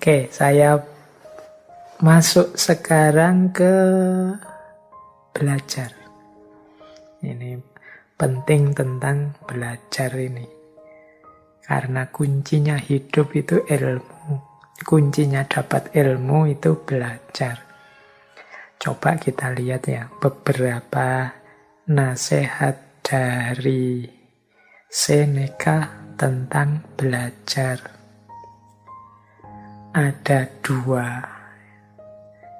Oke, saya masuk sekarang ke belajar. Ini penting tentang belajar ini. Karena kuncinya hidup itu ilmu. Kuncinya dapat ilmu itu belajar. Coba kita lihat ya beberapa nasihat dari Seneca tentang belajar. Ada dua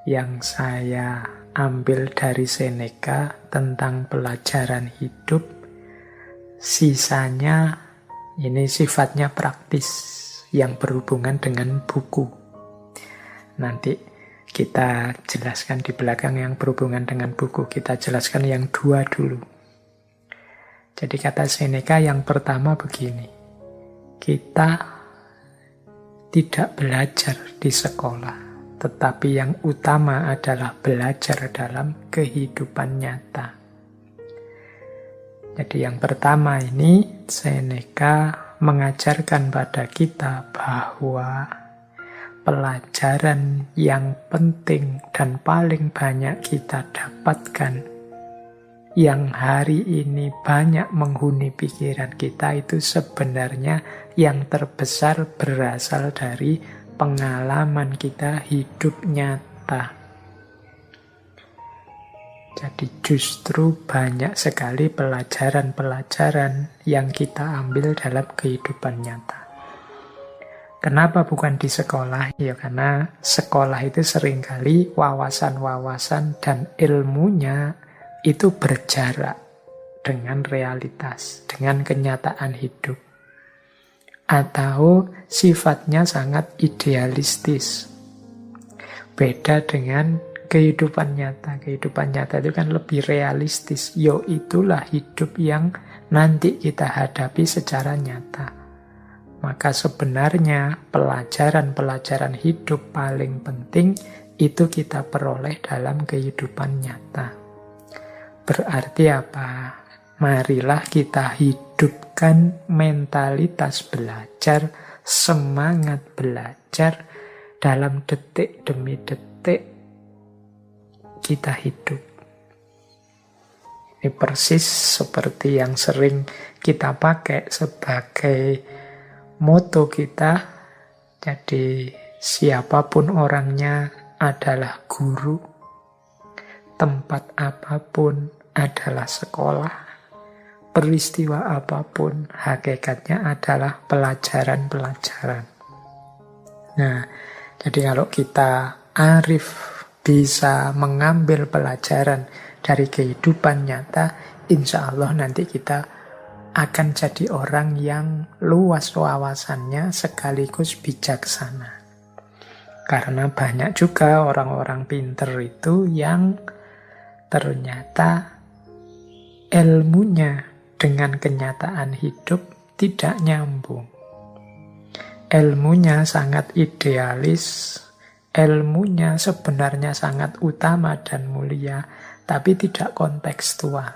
yang saya ambil dari Seneca tentang pelajaran hidup. Sisanya ini sifatnya praktis yang berhubungan dengan buku. Nanti kita jelaskan di belakang yang berhubungan dengan buku. Kita jelaskan yang dua dulu. Jadi kata Seneca yang pertama begini. Kita tidak belajar di sekolah, tetapi yang utama adalah belajar dalam kehidupan nyata. Jadi yang pertama ini Seneca mengajarkan pada kita bahwa pelajaran yang penting dan paling banyak kita dapatkan yang hari ini banyak menghuni pikiran kita itu sebenarnya yang terbesar berasal dari pengalaman kita hidup nyata. Jadi justru banyak sekali pelajaran-pelajaran yang kita ambil dalam kehidupan nyata. Kenapa bukan di sekolah? Ya karena sekolah itu seringkali wawasan-wawasan dan ilmunya itu berjarak dengan realitas, dengan kenyataan hidup. Atau sifatnya sangat idealistis. Beda dengan kehidupan nyata. Kehidupan nyata itu kan lebih realistis. Yo itulah hidup yang nanti kita hadapi secara nyata. Maka sebenarnya pelajaran-pelajaran hidup paling penting itu kita peroleh dalam kehidupan nyata. Berarti apa? Marilah kita hidupkan mentalitas belajar, semangat belajar dalam detik demi detik kita hidup. Ini persis seperti yang sering kita pakai sebagai moto kita. Jadi siapapun orangnya adalah guru. Tempat apapun adalah sekolah, peristiwa apapun hakikatnya adalah pelajaran-pelajaran. Nah, jadi kalau kita arif bisa mengambil pelajaran dari kehidupan nyata, insya Allah nanti kita akan jadi orang yang luas wawasannya sekaligus bijaksana. Karena banyak juga orang-orang pinter itu yang ternyata ilmunya dengan kenyataan hidup tidak nyambung. Ilmunya sangat idealis, ilmunya sebenarnya sangat utama dan mulia, tapi tidak kontekstual,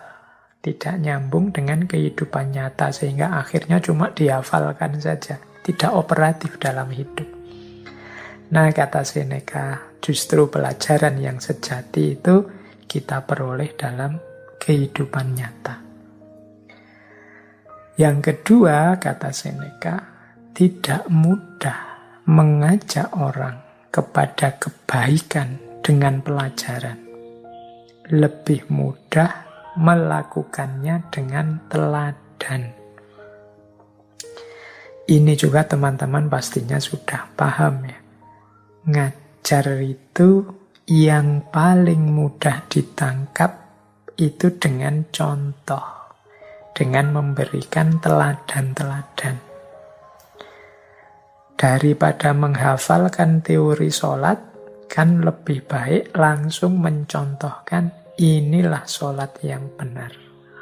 tidak nyambung dengan kehidupan nyata, sehingga akhirnya cuma dihafalkan saja, tidak operatif dalam hidup. Nah, kata Seneca, justru pelajaran yang sejati itu kita peroleh dalam kehidupan nyata. Yang kedua, kata Seneca, tidak mudah mengajak orang kepada kebaikan dengan pelajaran. Lebih mudah melakukannya dengan teladan. Ini juga teman-teman pastinya sudah paham ya. Ngajar itu yang paling mudah ditangkap itu dengan contoh, dengan memberikan teladan-teladan. Daripada menghafalkan teori sholat, kan lebih baik langsung mencontohkan inilah sholat yang benar.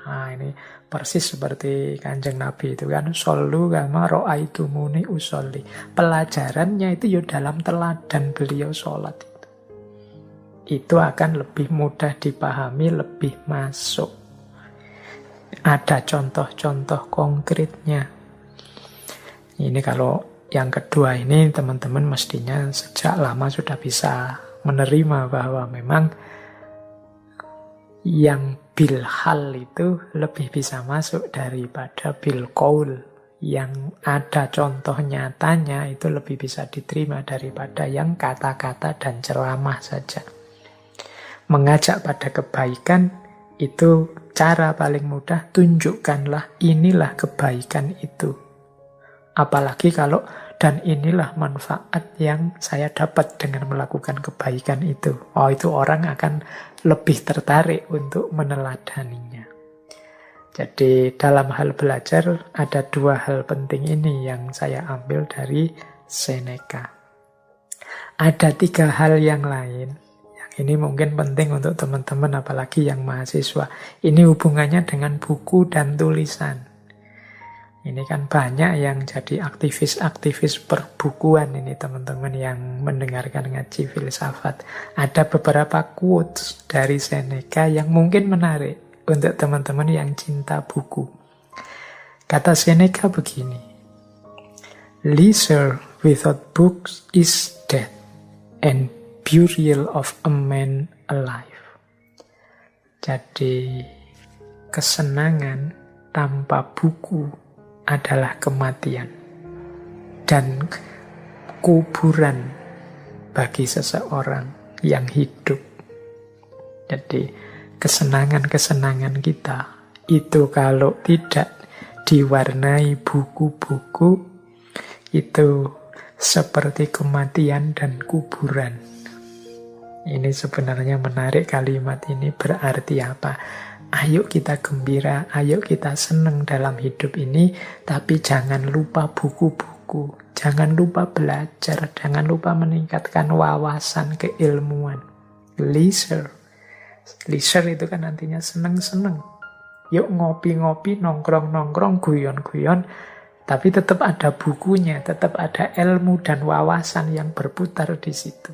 Nah, ini persis seperti Kanjeng Nabi itu kan, shollu kama ra'aitumuni usolli. Pelajarannya itu ya dalam teladan beliau sholat. Itu akan lebih mudah dipahami, lebih masuk. Ada contoh-contoh konkretnya. Ini kalau yang kedua ini teman-teman mestinya sejak lama sudah bisa menerima bahwa memang yang bil hal itu lebih bisa masuk daripada bil qaul. Yang ada contoh nyatanya itu lebih bisa diterima daripada yang kata-kata dan ceramah saja. Mengajak pada kebaikan itu cara paling mudah, tunjukkanlah inilah kebaikan itu. Apalagi kalau dan inilah manfaat yang saya dapat dengan melakukan kebaikan itu. Oh, itu orang akan lebih tertarik untuk meneladaninya. Jadi dalam hal belajar ada dua hal penting ini yang saya ambil dari Seneca. Ada tiga hal yang lain. Yang ini mungkin penting untuk teman-teman apalagi yang mahasiswa. Ini hubungannya dengan buku dan tulisan. Ini kan banyak yang jadi aktivis-aktivis perbukuan ini teman-teman yang mendengarkan ngaji filsafat. Ada beberapa quotes dari Seneca yang mungkin menarik untuk teman-teman yang cinta buku. Kata Seneca begini, "Leisure without books is death and burial of a man alive." Jadi kesenangan tanpa buku adalah kematian dan kuburan bagi seseorang yang hidup. Jadi kesenangan-kesenangan kita itu kalau tidak diwarnai buku-buku itu seperti kematian dan kuburan. Ini sebenarnya menarik kalimat ini, berarti apa? Ayo kita gembira, ayo kita senang dalam hidup ini, tapi jangan lupa buku-buku, jangan lupa belajar, jangan lupa meningkatkan wawasan keilmuan. Leisure itu kan nantinya seneng-seneng. Yuk ngopi-ngopi, nongkrong-nongkrong, guyon-guyon, tapi tetap ada bukunya, tetap ada ilmu dan wawasan yang berputar di situ.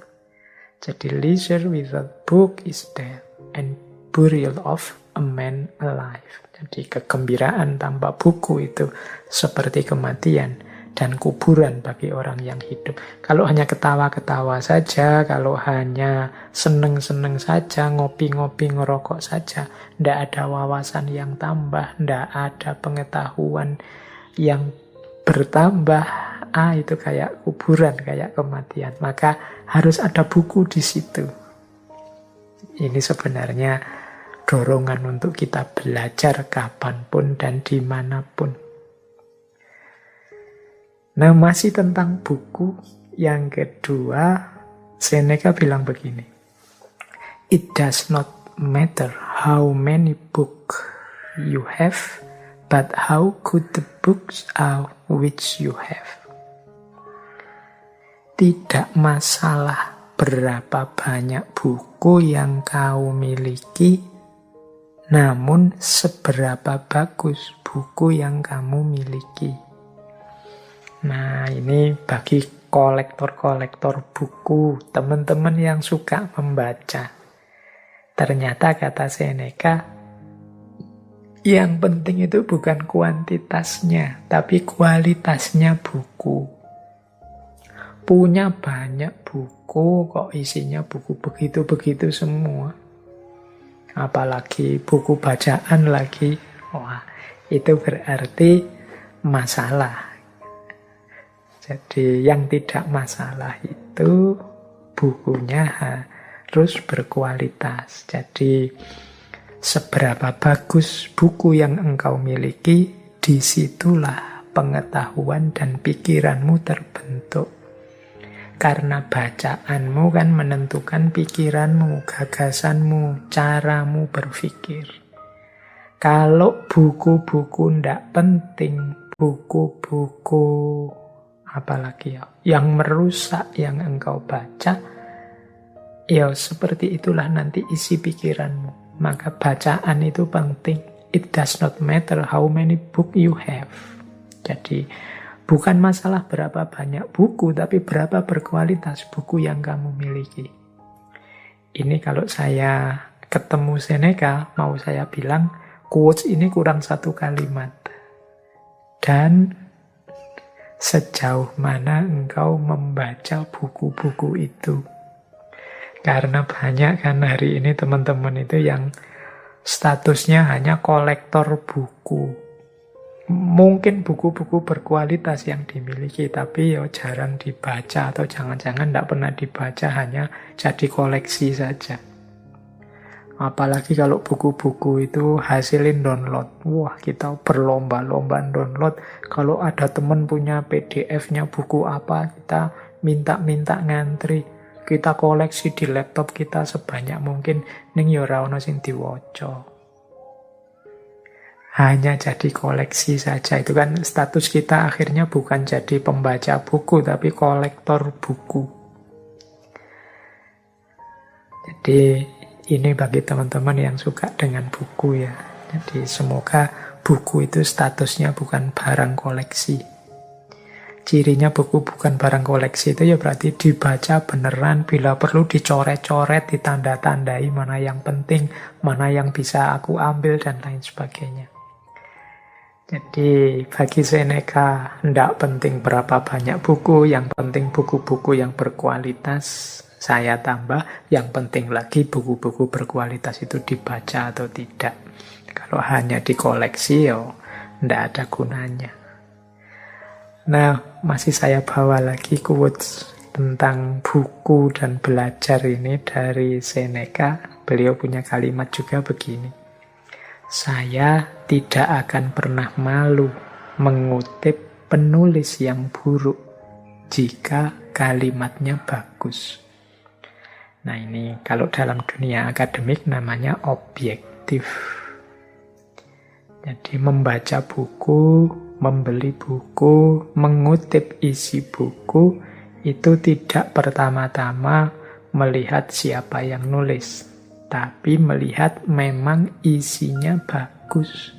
Jadi leisure without book is death and burial of a man alive. Jadi kegembiraan tanpa buku itu seperti kematian dan kuburan bagi orang yang hidup. Kalau hanya ketawa-ketawa saja, kalau hanya seneng-seneng saja, ngopi-ngopi, ngerokok saja, tidak ada wawasan yang tambah, tidak ada pengetahuan yang bertambah, itu kayak kuburan, kayak kematian. Maka harus ada buku di situ. Ini sebenarnya dorongan untuk kita belajar kapanpun dan dimanapun. Nah, masih tentang buku, yang kedua, Seneca bilang begini, "It does not matter how many books you have, but how good the books are which you have." Tidak masalah berapa banyak buku yang kau miliki, namun seberapa bagus buku yang kamu miliki. Nah, ini bagi kolektor-kolektor buku, teman-teman yang suka membaca. Ternyata kata Seneca, yang penting itu bukan kuantitasnya, tapi kualitasnya buku. Punya banyak buku, kok isinya buku begitu-begitu semua. Apalagi buku bacaan lagi, wah, itu berarti masalah. Jadi yang tidak masalah itu bukunya harus berkualitas. Jadi seberapa bagus buku yang engkau miliki, disitulah pengetahuan dan pikiranmu terbentuk. Karena bacaanmu kan menentukan pikiranmu, gagasanmu, caramu berpikir. Kalau buku-buku ndak penting, buku-buku apalagi yang merusak yang engkau baca, ya seperti itulah nanti isi pikiranmu. Maka bacaan itu penting. It does not matter how many book you have. Jadi bukan masalah berapa banyak buku, tapi berapa berkualitas buku yang kamu miliki. Ini kalau saya ketemu Seneca, mau saya bilang, quotes ini kurang satu kalimat. Dan Sejauh mana engkau membaca buku-buku itu. Karena banyak kan hari ini teman-teman itu yang statusnya hanya kolektor buku. Mungkin buku-buku berkualitas yang dimiliki, tapi ya jarang dibaca atau jangan-jangan tidak pernah dibaca, hanya jadi koleksi saja. Apalagi kalau buku-buku itu hasilin download. Wah, kita berlomba-lomba download. Kalau ada teman punya PDF-nya buku apa, kita minta-minta ngantri. Kita koleksi di laptop kita sebanyak mungkin, ning ya ora ono sing diwaca. Hanya jadi koleksi saja. Itu kan status kita akhirnya bukan jadi pembaca buku, tapi kolektor buku. Jadi ini bagi teman-teman yang suka dengan buku ya. Jadi semoga buku itu statusnya bukan barang koleksi. Cirinya buku bukan barang koleksi itu ya berarti dibaca beneran, bila perlu dicoret-coret, ditanda-tandai mana yang penting, mana yang bisa aku ambil, dan lain sebagainya. Jadi bagi Seneca tidak penting berapa banyak buku, yang penting buku-buku yang berkualitas saya tambah, yang penting lagi buku-buku berkualitas itu dibaca atau tidak. Kalau hanya dikoleksi ya tidak ada gunanya. Nah, masih saya bawa lagi quotes tentang buku dan belajar ini dari Seneca. Beliau punya kalimat juga begini. Saya tidak akan pernah malu mengutip penulis yang buruk jika kalimatnya bagus. Nah, ini kalau dalam dunia akademik namanya objektif. Jadi membaca buku, membeli buku, mengutip isi buku, itu tidak pertama-tama melihat siapa yang nulis, tapi melihat memang isinya bagus.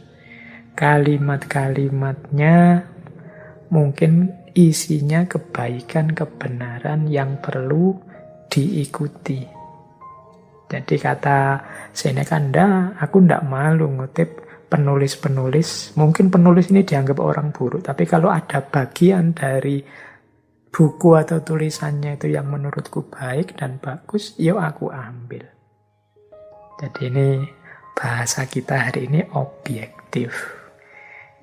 Kalimat-kalimatnya mungkin isinya kebaikan, kebenaran yang perlu diikuti. Jadi kata Seneca, aku ndak malu ngutip penulis-penulis, mungkin penulis ini dianggap orang buruk, tapi kalau ada bagian dari buku atau tulisannya itu yang menurutku baik dan bagus, yuk aku ambil. Jadi ini bahasa kita hari ini objektif.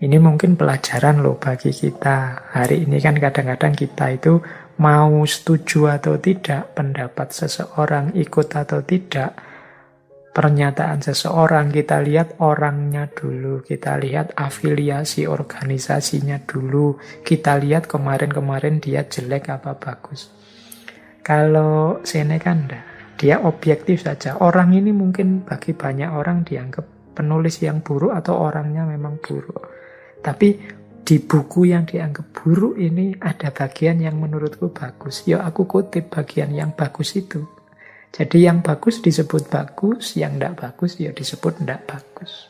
Ini mungkin pelajaran loh bagi kita. Hari ini kan kadang-kadang kita itu mau setuju atau tidak, pendapat seseorang ikut atau tidak, pernyataan seseorang, kita lihat orangnya dulu, kita lihat afiliasi organisasinya dulu, kita lihat kemarin-kemarin dia jelek apa bagus. Kalau Seneca enggak, dia objektif saja. Orang ini mungkin bagi banyak orang dianggap penulis yang buruk atau orangnya memang buruk. Tapi di buku yang dianggap buruk ini ada bagian yang menurutku bagus. Ya aku kutip bagian yang bagus itu. Jadi yang bagus disebut bagus, yang tidak bagus ya disebut tidak bagus.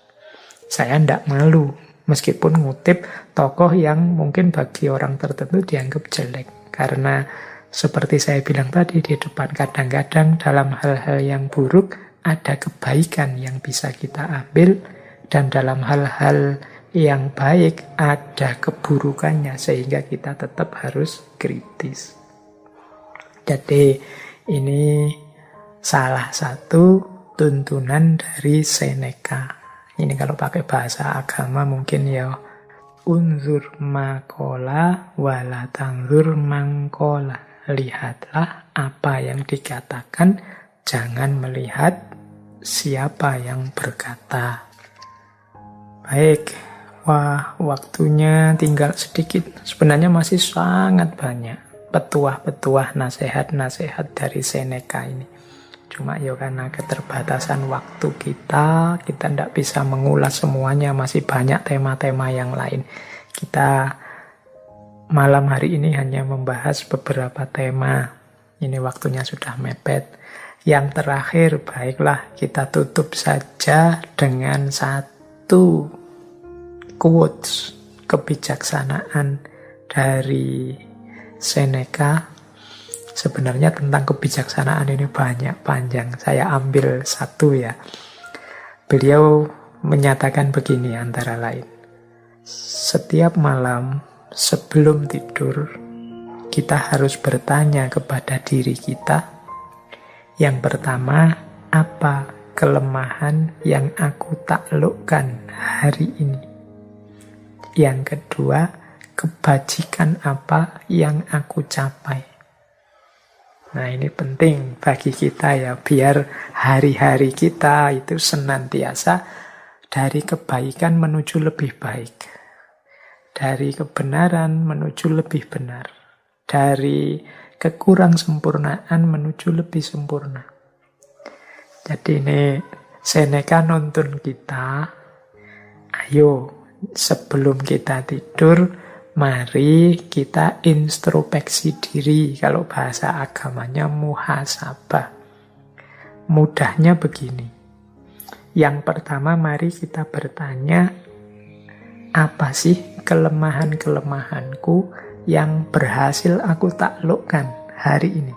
Saya tidak malu, meskipun ngutip tokoh yang mungkin bagi orang tertentu dianggap jelek. Karena seperti saya bilang tadi di depan, kadang-kadang dalam hal-hal yang buruk ada kebaikan yang bisa kita ambil, dan dalam hal-hal yang baik ada keburukannya, sehingga kita tetap harus kritis. Jadi ini salah satu tuntunan dari Seneca. Ini kalau pakai bahasa agama mungkin ya unzur makola wala tanzur mangkola. Lihatlah apa yang dikatakan, jangan melihat siapa yang berkata. Baik, wah waktunya tinggal sedikit. Sebenarnya masih sangat banyak petuah-petuah, nasihat-nasihat dari Seneca ini. Cuma ya karena keterbatasan waktu kita tidak bisa mengulas semuanya, masih banyak tema-tema yang lain. Kita malam hari ini hanya membahas beberapa tema. Ini waktunya sudah mepet. Yang terakhir, baiklah kita tutup saja dengan satu quotes kebijaksanaan dari Seneca. Sebenarnya tentang kebijaksanaan ini banyak, panjang. Saya ambil satu ya. Beliau menyatakan begini antara lain. Setiap malam sebelum tidur, kita harus bertanya kepada diri kita. Yang pertama, apa kelemahan yang aku taklukkan hari ini? Yang kedua, kebajikan apa yang aku capai? Nah, ini penting bagi kita ya, biar hari-hari kita itu senantiasa dari kebaikan menuju lebih baik. Dari kebenaran menuju lebih benar. Dari kekurang sempurnaan menuju lebih sempurna. Jadi ini Seneca nuntun kita, ayo sebelum kita tidur, mari kita introspeksi diri. Kalau bahasa agamanya muhasabah. Mudahnya begini. Yang pertama, mari kita bertanya, apa sih kelemahan-kelemahanku yang berhasil aku taklukkan hari ini?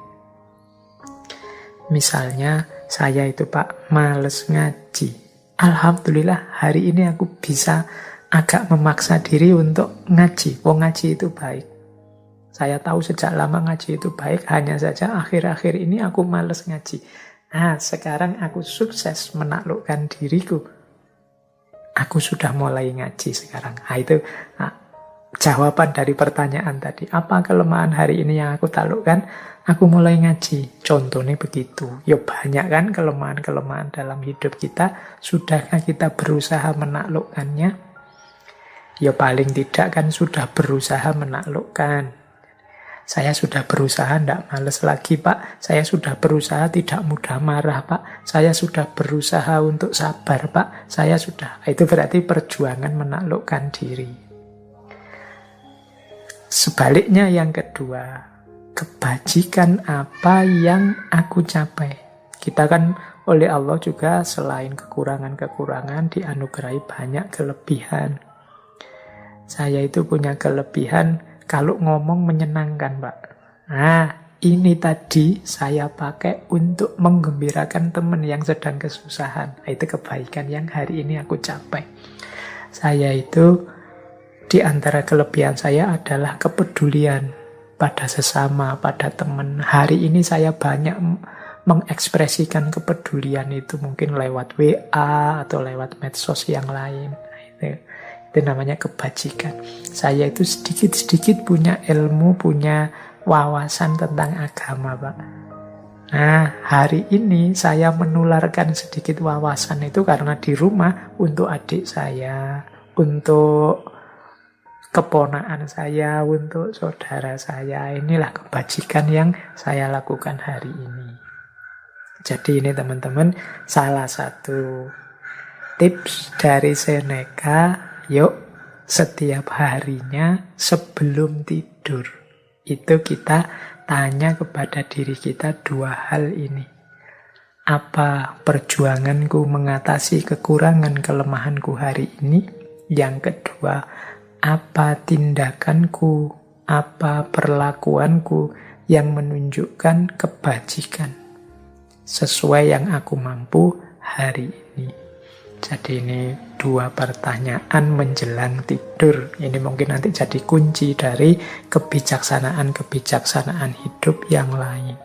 Misalnya, saya itu Pak, males ngaji. Alhamdulillah, hari ini aku bisa agak memaksa diri untuk ngaji. Ngaji itu baik. Saya tahu sejak lama ngaji itu baik, hanya saja akhir-akhir ini aku males ngaji. Nah, sekarang aku sukses menaklukkan diriku. Aku sudah mulai ngaji sekarang. Nah, itu jawaban dari pertanyaan tadi. Apa kelemahan hari ini yang aku taklukkan? Aku mulai ngaji. Contohnya begitu. Ya banyak kan kelemahan-kelemahan dalam hidup kita. Sudahkah kita berusaha menaklukkannya? Ya paling tidak kan sudah berusaha menaklukkan. Saya sudah berusaha tidak males lagi Pak. Saya sudah berusaha tidak mudah marah Pak. Saya sudah berusaha untuk sabar Pak. Saya sudah. Itu berarti perjuangan menaklukkan diri. Sebaliknya yang kedua, kebajikan apa yang aku capai. Kita kan oleh Allah juga selain kekurangan-kekurangan dianugerahi banyak kelebihan. Saya itu punya kelebihan kalau ngomong menyenangkan, Pak. Nah, ini tadi saya pakai untuk menggembirakan teman yang sedang kesusahan. Itu kebaikan yang hari ini aku capai. Saya itu, di antara kelebihan saya adalah kepedulian pada sesama, pada teman. Hari ini saya banyak mengekspresikan kepedulian itu mungkin lewat WA atau lewat medsos yang lain. Nah, itu namanya kebajikan. Saya itu sedikit-sedikit punya ilmu, punya wawasan tentang agama, Pak. Nah, hari ini saya menularkan sedikit wawasan itu karena di rumah untuk adik saya, untuk keponakan saya, untuk saudara saya. Inilah kebajikan yang saya lakukan hari ini. Jadi ini teman-teman, salah satu tips dari Seneca. Yuk, setiap harinya sebelum tidur, itu kita tanya kepada diri kita dua hal ini. Apa perjuanganku mengatasi kekurangan kelemahanku hari ini? Yang kedua, apa tindakanku, apa perlakuanku yang menunjukkan kebajikan sesuai yang aku mampu hari ini? Jadi ini dua pertanyaan menjelang tidur. Ini mungkin nanti jadi kunci dari kebijaksanaan-kebijaksanaan hidup yang lain.